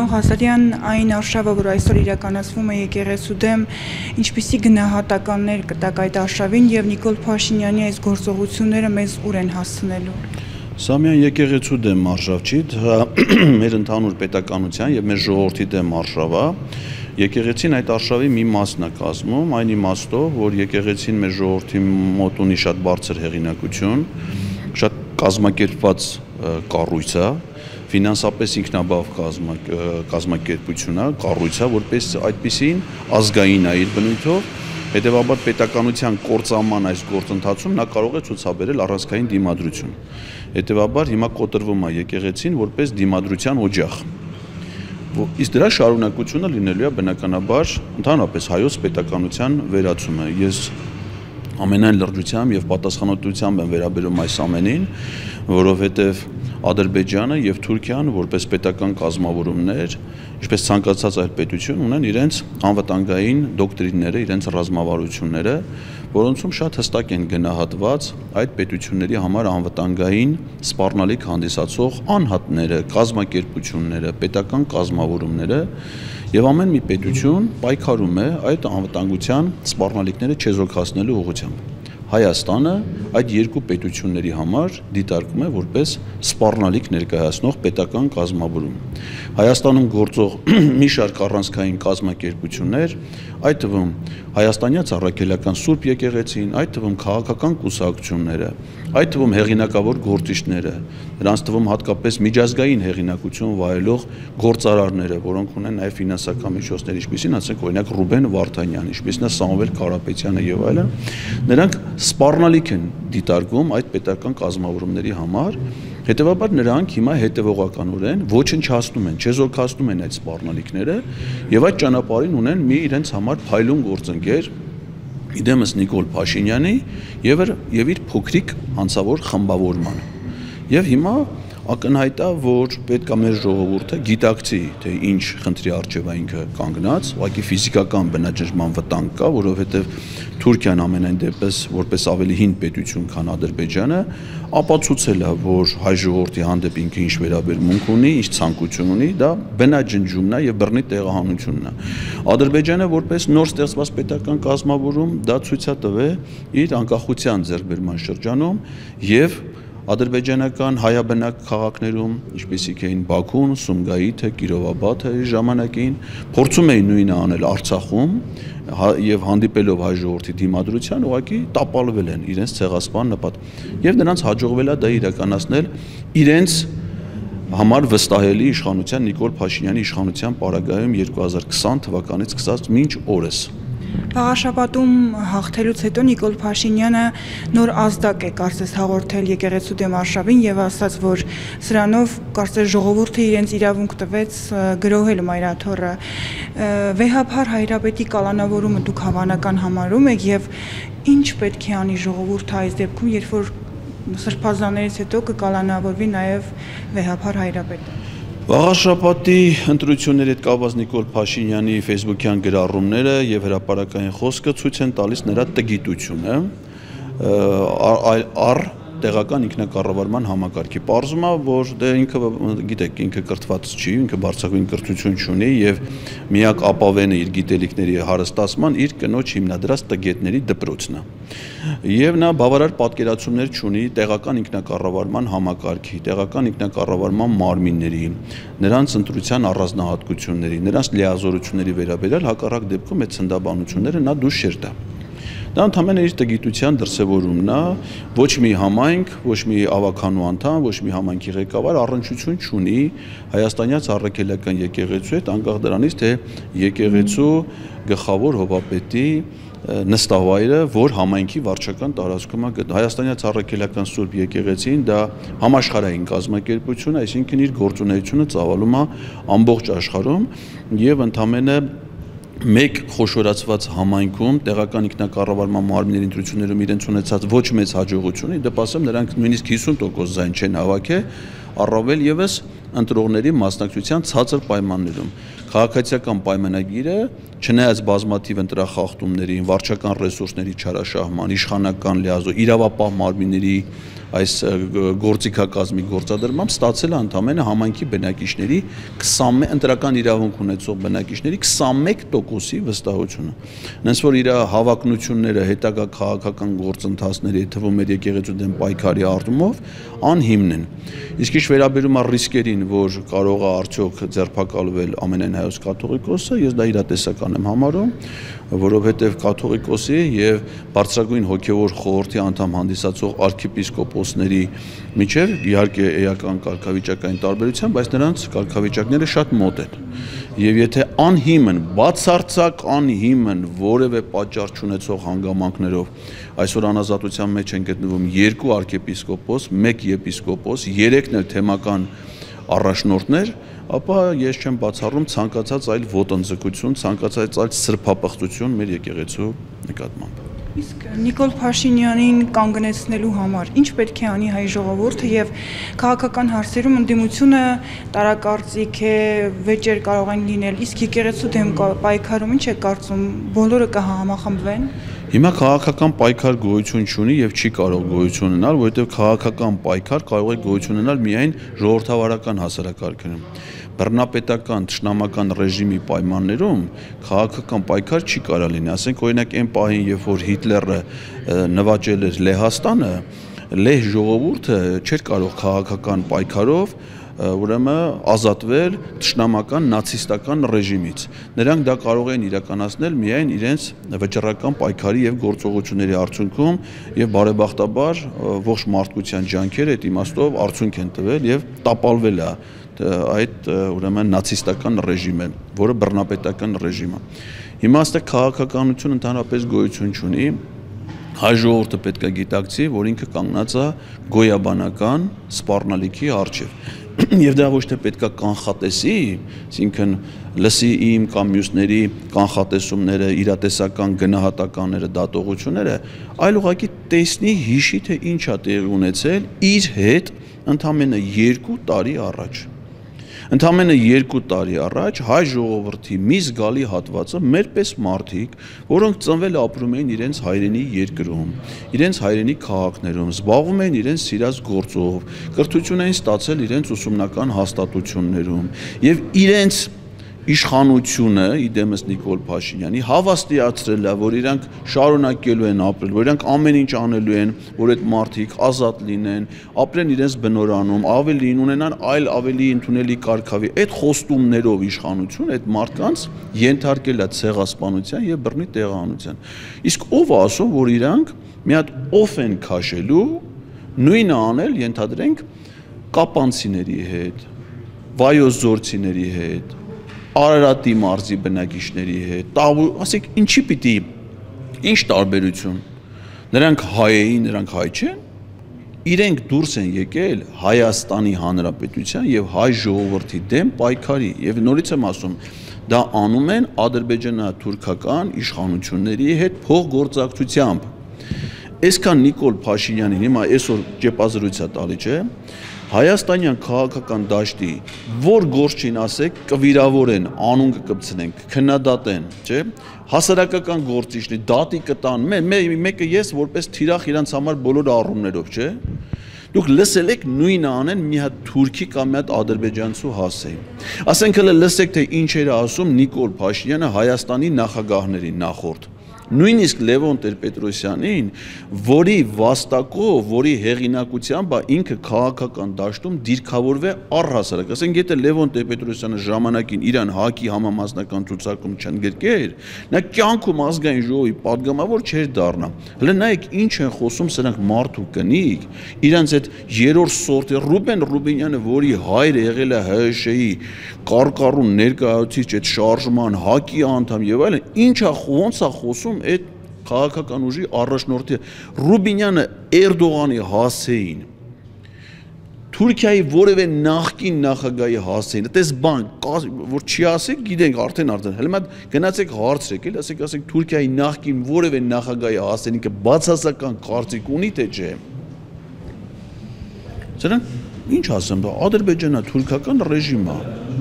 Սրանով Հասարյան այն արշավը, որ այսօր իրականացվում է եկեղեցու դեմ, ինչպիսի գնահատականներ կտակ այդ արշավին եւ Նիկոլ Փաշինյանի այս գործողությունները մեզ ուր են հասցնելու։ Սա միայն եկեղեցու դեմ արշավ չի, մեր ընդհանուր պետականության եւ մեր ժողովրդի դեմ արշավ է։ Եկեղեցին այդ արշավի մի մասն է կազմում, այն իմաստով, որ եկեղեցին մեր ժողովրդի մոտ ունի շատ բարձր հեղինակություն, շատ կազմակերպված կառույց է, ֆինանսապես ինքնաբավ կազմակերպություն է, կառույց է, որպես այդպիսին ազգային է իր բնույթով, հետևաբար պետականության կործանման այս գործընթացում նա կարող է ցուցաբերել առանցքային դիմադրություն։ Հետևաբար հիմա կոտրվում է եկեղեցին որպես դիմադրության օջախ։ Իսկ դրա շարունակությունը լինելու է բնականաբար ընդհանրապես հայոց պետականության վերացումը։ Ես ամենայն լրջությամբ եւ պատասխանատվությամբ եմ վերաբերում այս ամենին, որովհետեւ Ադրբեջանը եւ Թուրքիան որպես պետական կազմավորումներ, ինչպես ցանկացած այլ պետություն, ունեն իրենց անվտանգային դոկտրինները, իրենց ռազմավարությունները, որոնցում շատ հստակ են գնահատված այդ պետությունների համար անվտանգային սպառնալիք հանդիսացող անհատները, կազմակերպությունները, պետական կազմավորումները, եւ ամեն մի պետություն պայքարում է այդ անվտանգության սպառնալիքները չեզոքացնելու ուղղությամբ։ Հայաստանը այդ երկու պետությունների համար դիտարկում է որպես սպառնալիք ներկայացնող պետական կազմավորում։ Հայաստանում գործող մի շարք առանցքային կազմակերպություններ, այդ թվում հայաստանյաց առաքելական Սուրբ եկեղեցին, այդ թվում քաղաքական կուսակցությունները, այդ թվում հեղինակավոր գործիչները, նրանց թվում հատկապես միջազգային հեղինակություն վայելող գործարարները, որոնք ունեն նաև ֆինանսական միջոցներ, ինչպիսին ասենք օրինակ Ռուբեն Վարդանյան, ինչպիսին է Սամվել Կարապետյանը եւ այլն, նրանք սպառնալիք են դիտարկում այդ պետական կազմավորումների համար, հետեւաբար նրանք հիմա հետևողականորեն ոչնչացնում են, չեզոքացնում են այդ սպառնալիքները եւ այդ ճանապարհին ունեն մի իրենց համար փայլուն գործընկեր, իդեմս Նիկոլ Փաշինյանի եւ իր փոքրիկ հանցավոր խմբավորման։ Եվ հիմա ակնհայտ է, որ պետք է մեր ժողովուրդը գիտակցի, թե ինչ խնդրի առջև է ինքը կանգնած, ուղղակի ֆիզիկական բնաջնջման վտանգ կա, որովհետև Թուրքիան ամենայն դեպս որպես ավելի հին պետություն, քան Ադրբեջանը, ապացուցել է, որ հայ ժողովրդի հանդեպ ինքը ինչ վերաբերմունք ունի, ինչ ցանկություն ունի, դա բնաջնջումն է եւ բռնի տեղահանությունն է։ Ադրբեջանը որպես նոր ստեղծված պետական կազմավորում դա ցույց է տվել իր անկախության ձեռքբերման շրջանում եւ ադրբեջանական հայաբնակ քաղաքներում, ինչպիսիք էին Բաքուն, Սումգայիթը, Կիրովաբադը ժամանակին, փորձում էին նույնը անել Արցախում եւ հանդիպելով հայ ժողովրդի դիմադրության, ուղղակի տապալվել են իրենց ցեղասպան նպատակ։ Եվ նրանց հաջողվել է դա իրականացնել իրենց համար վստահելի իշխանության Նիկոլ Փաշինյանի իշխանության պարագայում 2020 թվականից սկսած մինչ օրս։ Վաղաշաբաթում հաղթելուց հետո Նիկոլ Փաշինյանը նոր ազդակ է կարծես հաղորդել եկեղեցու դեմ արշավին եւ ասաց, որ սրանով կարծես ժողովուրդը իրենց իրավունք տվեց գրոհել մայրաթոռը։ Վեհափար Հայրապետի կալանավորումը դուք հավանական համարում եք եւ ինչ պետք է անի ժողովուրդը այս դեպքում, երբ որ սրբազաններից հետո կկալանավորվի նաեւ Վեհափար Հայրապետը։ Վաղաշաբաթի ընտրությունների հետ կապված Նիկոլ Փաշինյանի ֆեյսբուքյան գրառումները եւ հրապարակային խոսքը ցույց են տալիս նրա տգիտությունը առ տեղական ինքնակառավարման համակարգի։ Պարզվում է, որ դե ինքը գիտեք, ինքը կրթված չի, ինքը բարձրագույն կրթություն չունի եւ միակ ապավենը իր գիտելիքների հարստացման իր կնոջ հիմնադրած տգետների դպրոցն է։ Եվ նա բավարար պատկերացումներ չունի տեղական ինքնակառավարման համակարգի, տեղական ինքնակառավարման մարմինների, նրանց ընտրության առանձնահատկությունների, նրանց լիազորությունների վերաբերյալ հակառակ դեպքում այդ ցնդաբանությունները նա դուրս չէր տա։ Դա ընդհանրապես իր տգիտության դրսևորումն է, ոչ մի համայնք, ոչ մի ավականու անդամ, ոչ մի համայնքի ղեկավար առնչություն չունի հայաստանյաց առաքելական եկեղեցու հետ, անկախ դրանից, թե եկեղեցու գլխավոր հովապետի նստավայրը որ համայնքի վարչական տարածքում է գտնվում։ Հայաստանյաց առաքելական Սուրբ եկեղեցին դա համաշխարհային կազմակերպություն, այսինքն իր գործունեությունը ծավալում է ամբողջ աշխարհում եւ ընդհանրապես մեկ խոշորացված համայնքում տեղական ինքնակառավարման մարմինների ընտրություններում իրենց ունեցած ոչ մեծ հաջողությունը, դե ասեմ նրանք նույնիսկ 50% ձայն չեն հավաքել, առավել եւս ընտրողների մասնակցության ցածր պայմաններում։ Քաղաքացիական պայմանագիրը չնայած բազմաթիվ ընտրախախտումներին, վարչական ռեսուրսների չարաշահման, իշխանական լիազոր, իրավապահ մարմինների այս գործիքակազմի գործադրմամբ ստացել է ընդամենը համայնքի բնակիչների 21 ընտրական իրավունք ունեցող բնակիչների 21%-ի վստահությունը։ Հենց որ իր հավակնությունները հետագա քաղաքական գործընթացների, թվում էր եկեղեցու դեմ պայքարի առումով անհիմն են։ Իսկ ինչ վերաբերում է ռիսկերին, որ կարող է արդյոք ձերբակալվել ամենայն հայոց կաթողիկոսը, ես դա իրատեսական եմ համարում, որովհետև կաթողիկոսի եւ բարձրագույն հոգեվոր խորհրդի անդամ հանդիսացող arczepiskopos-ների միջև իհարկե էական կարգավիճակային տարբերության, բայց նրանց կարգավիճակները շատ մոտ են։ Եվ եթե անհիմն, բացարձակ անհիմն որևէ պատճառ չունեցող հանգամանքներով այսօր անազատության մեջ են գտնվում 2 arczepiskopos, 1 եպիսկոպոս, 3-ն էլ թեմական առաջնորդներ, ապա ես չեմ բացառում ցանկացած այլ ոտնձգություն, ցանկացած այլ սրբապղծություն մեր եկեղեցու նկատմամբ։ Իսկ Նիկոլ Փաշինյանին կանգնեցնելու համար ինչ պետք է անի հայ ժողովուրդը եւ քաղաքական հարցերում ընդդիմությունը տարակարծիք է, վեճեր կարող են լինել, իսկ եկեղեցու դեմ պայքարում ինչ է կարծում, բոլորը կհամախմբվեն։ Հիմա քաղաքական պայքար գոյություն չունի եւ չի կարող գոյություն ունենալ, որովհետեւ քաղաքական պայքար կարող է գոյություն ունենալ միայն ժողովրդավարական հասարակարգերում։ Բռնապետական թշնամական ռեժիմի պայմաններում քաղաքական պայքար չի կարող լինի, ասենք օրինակ այն պահին, երբ որ Հիտլերը նվաճել էր Լեհաստանը, լեհ ժողովուրդը չէր կարող քաղաքական պայքարով ուրեմն ազատվել թշնամական նացիստական ռեժիմից։ Նրանք դա կարող են իրականացնել միայն իրենց վճռական պայքարի եւ գործողությունների արդյունքում եւ բարեբախտաբար ողջ մարդկության ջանքերը այդ իմաստով արդյունք են տվել եւ տապալվել է այդ ուրեմն նացիստական ռեժիմը, որը բռնապետական ռեժիմ է։ Հիմա այստեղ քաղաքականություն ընդհանրապես գոյություն չունի։ Հայ ժողովուրդը պետք է գիտակցի, որ ինքը կանգնած է գոյաբանական սպառնալիքի առջև։ Եվ դա ոչ թե պետք է կանխատեսի, այսինքն լսի իմ կամ մյուսների կանխատեսումները, իրատեսական գնահատականները, դատողությունները, այլ ուղղակի տեսնի, հիշի, թե ինչ է տեղի ունեցել իր հետ ընդամենը 2 տարի առաջ։ Ընդամենը 2 տարի առաջ հայ ժողովրդի մի զգալի հատվածը մեր պես մարդիկ, որոնք ծնվել ապրում էին իրենց հայրենի երկրում, իրենց հայրենի քաղաքներում, զբաղվում էին իրենց սիրած գործով, կրթություն էին ստացել իրենց ուսումնական հաստատություններում եւ իրենց իշխանությունը իդեմս Նիկոլ Փաշինյանի հավաստիացրել է, որ իրանք շարունակելու են ապրել, որ իրանք ամեն ինչ անելու են, որ այդ մարդիկ ազատ լինեն, ապրեն իրենց բնորանում, ավելին ունենան այլ ավելի ընդունելի կարգավի։ Այդ խոստումներով իշխանություն այդ մարդկանց ենթարկել է ցեղասպանության եւ բռնի տեղահանության։ Իսկ ով է ասում, որ իրանք մի հատ օֆ են քաշելու, նույնը անել, ենթադրենք, կապանցիների հետ, վայոց զորցիների հետ, Արարատի մարզի բնակիչների հետ, ասեք ինչի պիտի, ինչ տարբերություն, նրանք հայ էին, նրանք հայ չեն, իրենք դուրս են եկել Հայաստանի Հանրապետության եւ հայ ժողովրդի դեմ պայքարի եւ նորից եմ ասում, դա անում են ադրբեջանա-թուրքական իշխանությունների հետ փոխգործակցությամբ։ Այսքան Նիկոլ Փաշինյանին հիմա այսօր ճեպազրույց է տալի, չէ՞։ Հայաստանյան քաղաքական դաշտի որ գործ չին ասեք, կվիրավորեն, անուն կկպցնեն, քննադատեն, չէ՞։ Հասարակական գործիչներ դատի կտան, մեկը ես որպես թիրախ իրանց համար բոլոր առումներով, չէ՞։ Դուք լսել եք նույնը անեն մի հատ թուրքի կամ մի հատ ադրբեջանցու հասեին։ Ասենք հələ լսեք, թե ինչ էր ասում Նիկոլ Փաշինյանը Հայաստանի նախագահներին նախորդ։ Նույնիսկ Լևոն Տեր-Պետրոսյանին, որի վաստակով, որի հեղինակությամբ ինքը քաղաքական դաշտում դիրքավորվե առհասարակ, ասենք եթե Լևոն Տեր-Պետրոսյանը ժամանակին իրան ՀԱԿ-ի համամասնական ցուցակում չընդգրկեր, նա կյանքում ազգային ժողովի падգամավոր չէր դառնա։ Հələ նայեք ինչ են խոսում սրանք մարդ ու կնիկ, իրանց այդ երրորդ սորտի Ռուբեն Ռուբինյանը, որի հայրը եղել է ՀՀՇ-ի կարկառուն ներկայացուցիչ, այդ շարժման ՀԱԿ-ի անդամ եւ այլն, ինչա ոնց է խոսում այդ քաղաքական ուժի առաջնորդի Ռուբինյանը Էրդողանի հասեին, Թուրքիայի որևէ նախկին նախագահի հասեին, այդպես բան, որ չի ասեք, գիտենք արդեն, հələ մատ գնացեք հարցրեք, ասեք Թուրքիայի նախկին որևէ նախագահի հասեին, ինքը բացասական կարծիք ունի, թե չէ։ Սրանք ինչ ասեմ, դա ադրբեջանա-թուրքական ռեժիմ է։